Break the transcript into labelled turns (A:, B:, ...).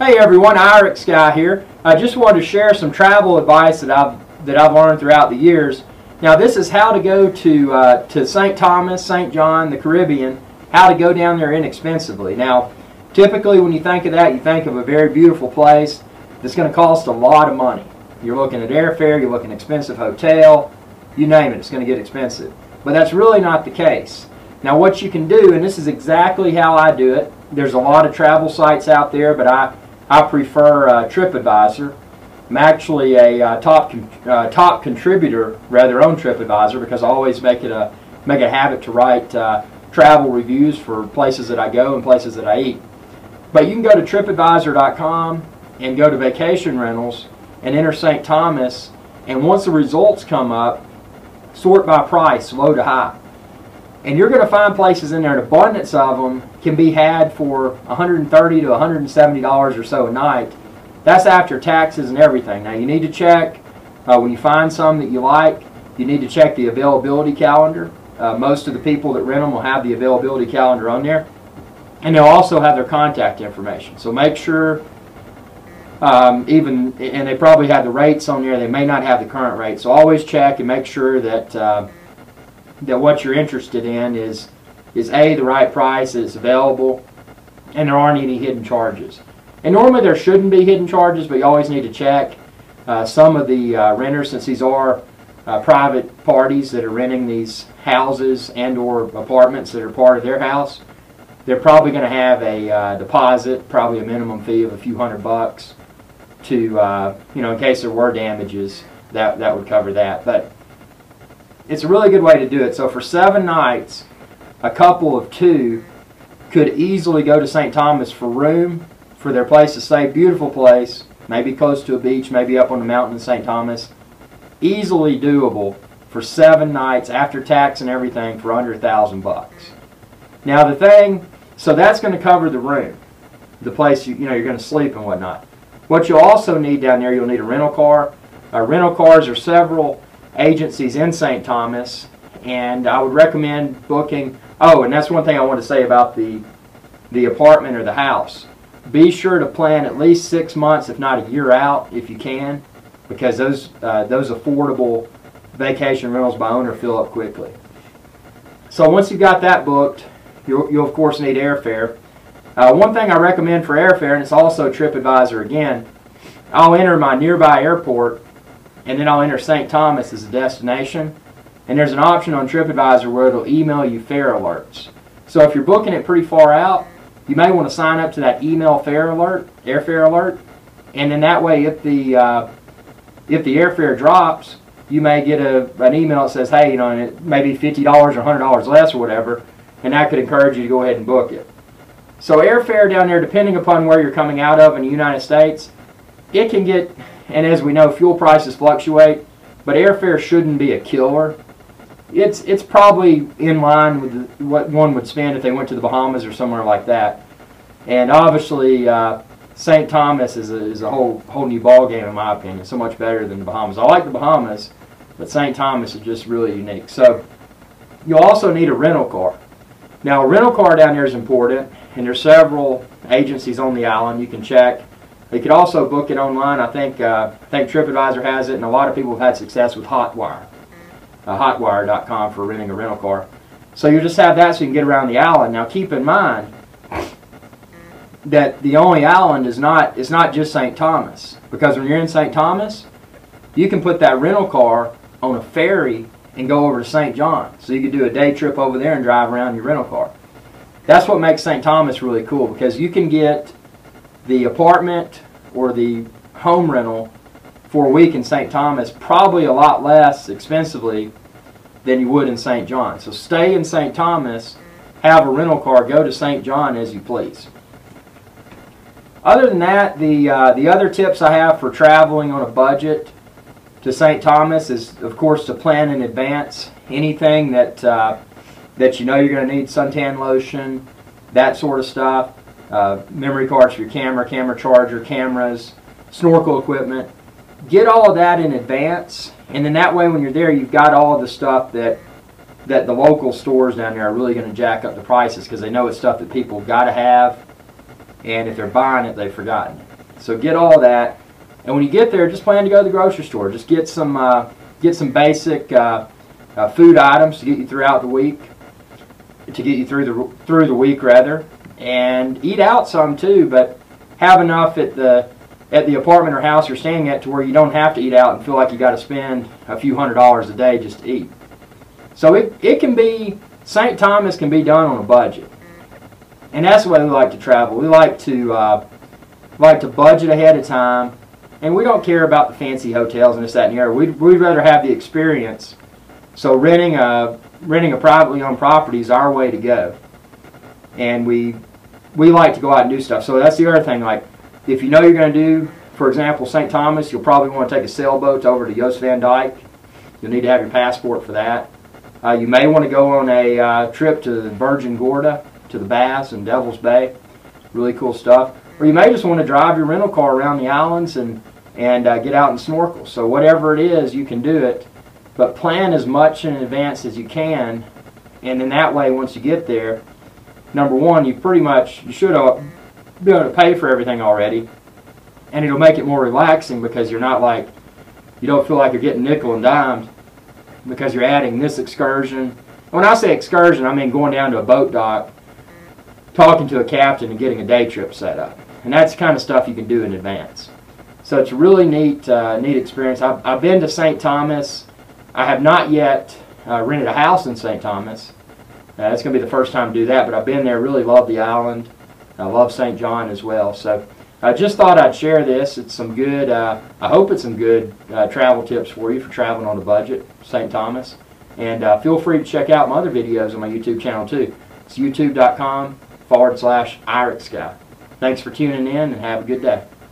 A: Hey everyone, Irix Guy here. I just wanted to share some travel advice that I've learned throughout the years. Now this is how to go to St. Thomas, St. John, the Caribbean, how to go down there inexpensively. Now typically when you think of that, you think of a very beautiful place that's going to cost a lot of money. You're looking at airfare, you're looking at expensive hotel, you name it, it's going to get expensive. But that's really not the case. Now what you can do, and this is exactly how I do it, there's a lot of travel sites out there, but I prefer TripAdvisor. I'm actually a top contributor rather on TripAdvisor because I always make it a habit to write travel reviews for places that I go and places that I eat. But you can go to TripAdvisor.com and go to vacation rentals and enter St. Thomas, and once the results come up, sort by price, low to high. And you're going to find places in there, an abundance of them can be had for $130 to $170 or so a night. That's after taxes and everything. Now you need to check, when you find some that you like, you need to check the availability calendar. Most of the people that rent them will have the availability calendar on there. And they'll also have their contact information. So make sure, and they probably have the rates on there. They may not have the current rate. So always check and make sure that that what you're interested in is A, the right price, that it's available, and there aren't any hidden charges. And normally there shouldn't be hidden charges, but you always need to check. Some of the renters, since these are private parties that are renting these houses and or apartments that are part of their house, they're probably going to have a deposit, probably a minimum fee of a few $100 to, in case there were damages, that would cover that. But it's a really good way to do it. So for 7 nights, a couple of 2 could easily go to St. Thomas for room, for their place to stay. Beautiful place, maybe close to a beach, maybe up on the mountain in St. Thomas. Easily doable for 7 nights after tax and everything for under $1,000. Now so that's going to cover the room, the place you're going to sleep and whatnot. What you'll also need down there, you'll need a rental car. Rental cars are several agencies in St. Thomas, and I would recommend booking. Oh, and that's one thing I want to say about the apartment or the house. Be sure to plan at least 6 months, if not a year out, if you can, because those affordable vacation rentals by owner fill up quickly. So once you've got that booked, you'll of course need airfare. One thing I recommend for airfare, and it's also TripAdvisor again, I'll enter my nearby airport, and then I'll enter St. Thomas as a destination. And there's an option on TripAdvisor where it'll email you fare alerts. So if you're booking it pretty far out, you may want to sign up to that email airfare alert, and then that way if the airfare drops, you may get an email that says, hey, it may be $50 or $100 less or whatever, and that could encourage you to go ahead and book it. So airfare down there, depending upon where you're coming out of in the United States, it can get, and as we know, fuel prices fluctuate, but airfare shouldn't be a killer. It's probably in line with what one would spend if they went to the Bahamas or somewhere like that. And obviously, St. Thomas is a whole new ball game in my opinion. So much better than the Bahamas. I like the Bahamas, but St. Thomas is just really unique. So you'll also need a rental car. Now a rental car down there is important, and there's several agencies on the island you can check. You could also book it online. I think TripAdvisor has it, and a lot of people have had success with Hotwire. Hotwire.com for renting a rental car. So you just have that so you can get around the island. Now keep in mind that the only island is not just St. Thomas, because when you're in St. Thomas, you can put that rental car on a ferry and go over to St. John. So you could do a day trip over there and drive around your rental car. That's what makes St. Thomas really cool, because you can get the apartment or the home rental for a week in St. Thomas probably a lot less expensively than you would in St. John. So stay in St. Thomas, have a rental car, go to St. John as you please. Other than that, the other tips I have for traveling on a budget to St. Thomas is, of course, to plan in advance. Anything that you know you're going to need, suntan lotion, that sort of stuff. Memory cards for your camera charger, cameras, snorkel equipment. Get all of that in advance, and then that way when you're there, you've got all of the stuff that the local stores down there are really going to jack up the prices, because they know it's stuff that people got to have, and if they're buying it, they've forgotten it. So get all that, and when you get there, just plan to go to the grocery store. Just get some basic food items to get you throughout the week, to get you through the week rather, and eat out some too. But have enough at the apartment or house you're staying at to where you don't have to eat out and feel like you got to spend a few $100s a day just to eat. So it can be, St. Thomas can be done on a budget, and that's the way we like to travel. We like to budget ahead of time, and we don't care about the fancy hotels and this, that, and the other. We'd rather have the experience. So renting a privately owned property is our way to go, and we like to go out and do stuff. So that's the other thing. Like, if you know you're going to do, for example, St. Thomas, you'll probably want to take a sailboat over to Jost Van Dyke. You'll need to have your passport for that. You may want to go on a trip to the Virgin Gorda, to the Bass and Devil's Bay. Really cool stuff. Or you may just want to drive your rental car around the islands and get out and snorkel. So whatever it is, you can do it. But plan as much in advance as you can, and in that way, once you get there, number one, you should be able to pay for everything already, and it'll make it more relaxing because you don't feel like you're getting nickel and dimed because you're adding this excursion. When I say excursion, I mean going down to a boat dock, talking to a captain, and getting a day trip set up. And that's the kind of stuff you can do in advance. So it's a really neat experience. I've been to St. Thomas. I have not yet rented a house in St. Thomas. It's going to be the first time to do that, but I've been there, really love the island. I love St. John as well. So I just thought I'd share this. It's some good, I hope it's some good travel tips for you for traveling on a budget, St. Thomas. And feel free to check out my other videos on my YouTube channel too. It's youtube.com/IrixGuy. Thanks for tuning in, and have a good day.